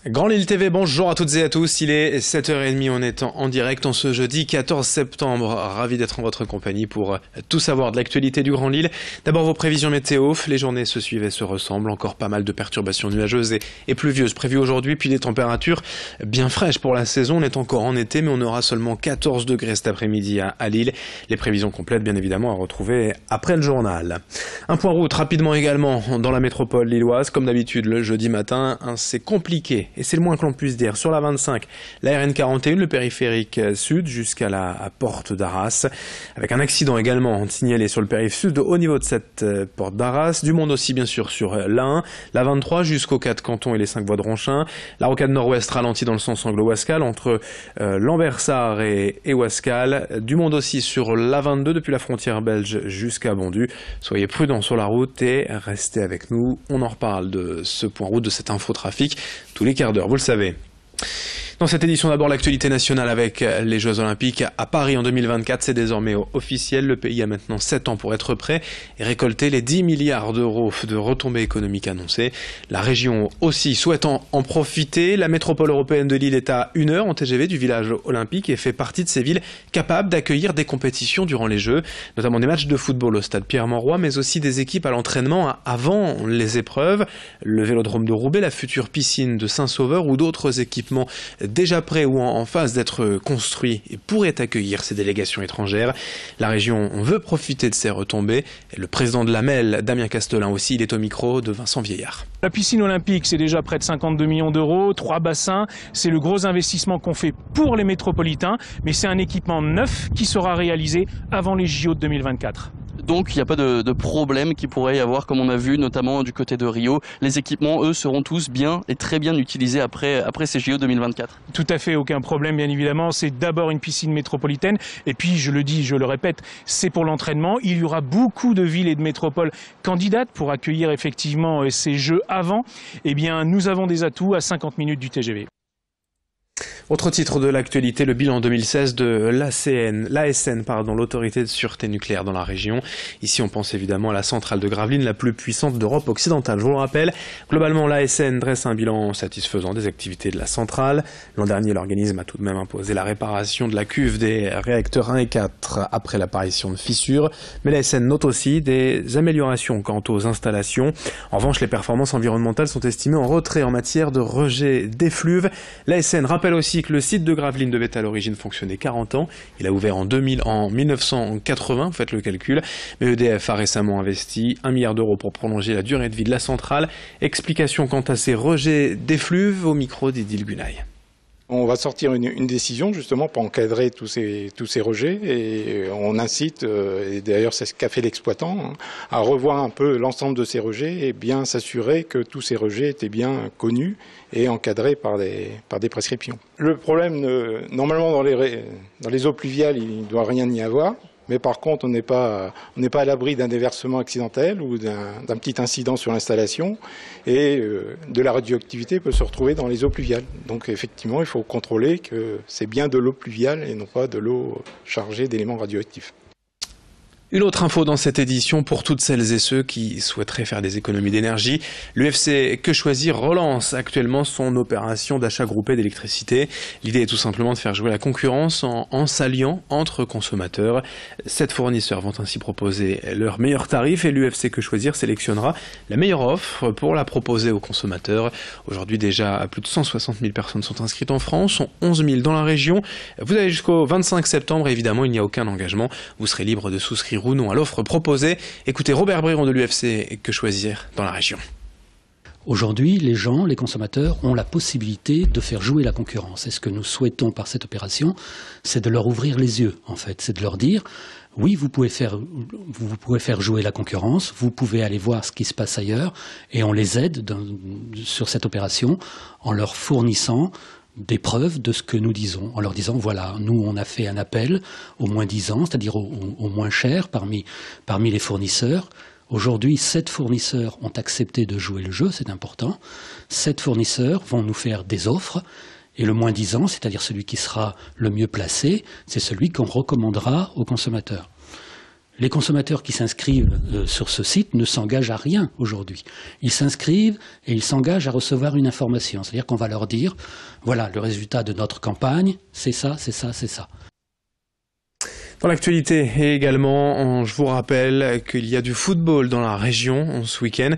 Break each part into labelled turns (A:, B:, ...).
A: Grand Lille TV, bonjour à toutes et à tous, il est 7h30, on est en direct en ce jeudi 14 septembre, ravi d'être en votre compagnie pour tout savoir de l'actualité du Grand Lille. D'abord vos prévisions météo, les journées se suivent et se ressemblent, encore pas mal de perturbations nuageuses et pluvieuses prévues aujourd'hui, puis des températures bien fraîches pour la saison, on est encore en été mais on aura seulement 14 degrés cet après-midi à Lille. Les prévisions complètes bien évidemment à retrouver après le journal. Un point route rapidement également dans la métropole lilloise, comme d'habitude le jeudi matin, c'est compliqué. Et c'est le moins que l'on puisse dire. Sur la 25, la RN 41, le périphérique sud jusqu'à la porte d'Arras, avec un accident également signalé sur le périphérique sud au niveau de cette porte d'Arras. Du monde aussi bien sûr sur l'A1, la 23 jusqu'aux 4 cantons et les 5 voies de Ronchin. La rocade nord-ouest ralentie dans le sens anglo-ouascal entre Lambersart et Ouascal. Du monde aussi sur la 22 depuis la frontière belge jusqu'à Bondu. Soyez prudents sur la route et restez avec nous. On en reparle de ce point route, de cet infotrafic tous les quarts d'heure, vous le savez. Dans cette édition, d'abord l'actualité nationale avec les Jeux Olympiques à Paris en 2024. C'est désormais officiel. Le pays a maintenant 7 ans pour être prêt et récolter les 10 milliards d'euros de retombées économiques annoncées. La région aussi souhaitant en profiter. La métropole européenne de Lille est à 1 heure en TGV du village olympique et fait partie de ces villes capables d'accueillir des compétitions durant les Jeux, notamment des matchs de football au stade Pierre-Mauroy, mais aussi des équipes à l'entraînement avant les épreuves. Le vélodrome de Roubaix, la future piscine de Saint-Sauveur ou d'autres équipements déjà prêt ou en phase d'être construit et pourrait accueillir ces délégations étrangères. La région veut profiter de ces retombées. Et le président de l'AMEL, Damien Castelin aussi, il est au micro de Vincent Vieillard.
B: La piscine olympique, c'est déjà près de 52 millions d'euros, 3 bassins. C'est le gros investissement qu'on fait pour les métropolitains, mais c'est un équipement neuf qui sera réalisé avant les JO de 2024.
C: Donc il n'y a pas de problème qu'il pourrait y avoir, comme on a vu notamment du côté de Rio. Les équipements, eux, seront tous bien et très bien utilisés après ces JO 2024.
B: Tout à fait, aucun problème bien évidemment. C'est d'abord une piscine métropolitaine et puis je le dis, je le répète, c'est pour l'entraînement. Il y aura beaucoup de villes et de métropoles candidates pour accueillir effectivement ces Jeux avant. Eh bien, nous avons des atouts à 50 minutes du TGV.
A: Autre titre de l'actualité, le bilan 2016 de l'ASN, l'autorité de sûreté nucléaire dans la région. Ici, on pense évidemment à la centrale de Gravelines, la plus puissante d'Europe occidentale. Je vous le rappelle, globalement, l'ASN dresse un bilan satisfaisant des activités de la centrale. L'an dernier, l'organisme a tout de même imposé la réparation de la cuve des réacteurs 1 et 4 après l'apparition de fissures. Mais l'ASN note aussi des améliorations quant aux installations. En revanche, les performances environnementales sont estimées en retrait en matière de rejet d'effluves. L'ASN rappelle aussi que le site de Gravelines devait à l'origine fonctionner 40 ans. Il a ouvert en 1980, vous faites le calcul. Mais EDF a récemment investi 1 milliard d'euros pour prolonger la durée de vie de la centrale. Explication quant à ces rejets d'effluves au micro d'Idil Gunaï.
D: On va sortir une décision justement pour encadrer tous ces rejets et on incite, et d'ailleurs c'est ce qu'a fait l'exploitant, à revoir un peu l'ensemble de ces rejets et bien s'assurer que tous ces rejets étaient bien connus et encadrés par des prescriptions. Le problème, normalement dans les eaux pluviales, il ne doit rien y avoir. Mais par contre, on n'est pas à l'abri d'un déversement accidentel ou d'un petit incident sur l'installation et de la radioactivité peut se retrouver dans les eaux pluviales. Donc effectivement, il faut contrôler que c'est bien de l'eau pluviale et non pas de l'eau chargée d'éléments radioactifs.
A: Une autre info dans cette édition pour toutes celles et ceux qui souhaiteraient faire des économies d'énergie. L'UFC Que Choisir relance actuellement son opération d'achat groupé d'électricité. L'idée est tout simplement de faire jouer la concurrence en s'alliant entre consommateurs. 7 fournisseurs vont ainsi proposer leurs meilleurs tarifs et l'UFC Que Choisir sélectionnera la meilleure offre pour la proposer aux consommateurs. Aujourd'hui déjà, plus de 160 000 personnes sont inscrites en France, sont 11 000 dans la région. Vous avez jusqu'au 25 septembre et évidemment il n'y a aucun engagement. Vous serez libre de souscrire ou non à l'offre proposée. Écoutez Robert Briron de l'UFC Que Choisir dans la région.
E: Aujourd'hui, les consommateurs ont la possibilité de faire jouer la concurrence. Et ce que nous souhaitons par cette opération, c'est de leur ouvrir les yeux, en fait. C'est de leur dire, oui, vous pouvez faire jouer la concurrence, vous pouvez aller voir ce qui se passe ailleurs, et on les aide sur cette opération en leur fournissant des preuves de ce que nous disons, en leur disant, voilà, nous on a fait un appel au moins 10 ans, c'est-à-dire au moins cher parmi les fournisseurs. Aujourd'hui, 7 fournisseurs ont accepté de jouer le jeu, c'est important. 7 fournisseurs vont nous faire des offres, et le moins 10 ans, c'est-à-dire celui qui sera le mieux placé, c'est celui qu'on recommandera aux consommateurs. Les consommateurs qui s'inscrivent sur ce site ne s'engagent à rien aujourd'hui. Ils s'inscrivent et ils s'engagent à recevoir une information. C'est-à-dire qu'on va leur dire, voilà, le résultat de notre campagne, c'est ça, c'est ça, c'est ça.
A: Dans l'actualité également, je vous rappelle qu'il y a du football dans la région ce week-end.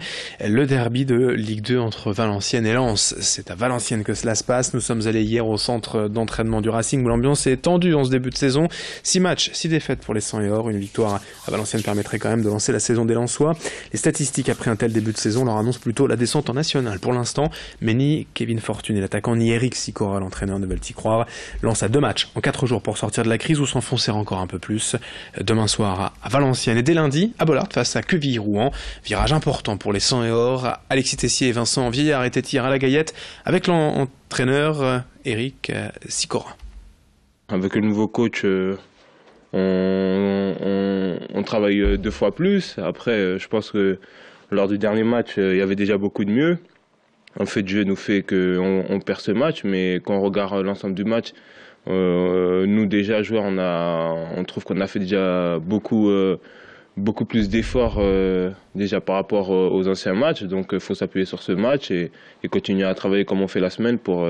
A: Le derby de Ligue 2 entre Valenciennes et Lens. C'est à Valenciennes que cela se passe. Nous sommes allés hier au centre d'entraînement du Racing où l'ambiance est tendue en ce début de saison. 6 matchs, 6 défaites pour les 100 et or. Une victoire à Valenciennes permettrait quand même de lancer la saison des Lensois. Les statistiques après un tel début de saison leur annoncent plutôt la descente en nationale pour l'instant. Mais ni Kevin Fortuné, l'attaquant, ni Eric Sicora, l'entraîneur, ne veulent y croire. Lens a 2 matchs en 4 jours pour sortir de la crise ou s'enfoncer encore un peu plus. Demain soir à Valenciennes et dès lundi à Bollaert face à Quevilly-Rouen. Virage important pour les 100 et or. Alexis Tessier et Vincent Vieillard étaient hier à la Gaillette avec l'entraîneur Eric Sicora.
F: Avec le nouveau coach, on travaille 2 fois plus. Après, je pense que lors du dernier match, il y avait déjà beaucoup de mieux. Un fait de jeu nous fait qu'on perd ce match, mais quand on regarde l'ensemble du match, nous déjà joueurs, on trouve qu'on a fait déjà beaucoup plus d'efforts déjà par rapport aux anciens matchs. Donc il faut s'appuyer sur ce match et continuer à travailler comme on fait la semaine pour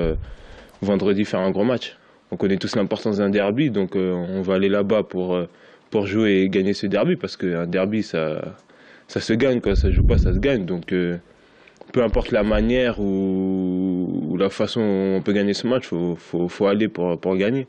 F: vendredi faire un gros match. On connaît tous l'importance d'un derby, donc on va aller là-bas pour jouer et gagner ce derby, parce qu'un derby ça se gagne, quand ça se joue pas, ça se gagne. Donc peu importe la manière ou la façon dont on peut gagner ce match, faut aller pour gagner.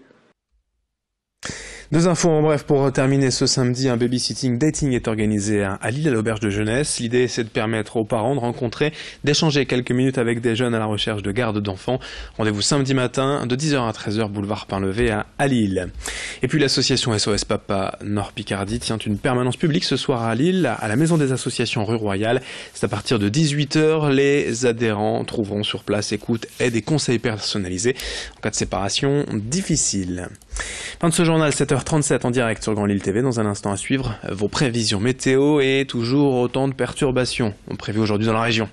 A: 2 infos en bref pour terminer ce samedi. Un babysitting dating est organisé à Lille, à l'auberge de jeunesse. L'idée, c'est de permettre aux parents de rencontrer, d'échanger quelques minutes avec des jeunes à la recherche de garde d'enfants. Rendez-vous samedi matin de 10h à 13h, boulevard Pain-Levé à Lille. Et puis l'association SOS Papa Nord Picardie tient une permanence publique ce soir à Lille, à la maison des associations rue Royale. C'est à partir de 18h. Les adhérents trouveront sur place écoute, aide et conseils personnalisés en cas de séparation difficile. Fin de ce journal, 7h37 en direct sur Grand Lille TV. Dans un instant à suivre, vos prévisions météo et toujours autant de perturbations prévues aujourd'hui dans la région.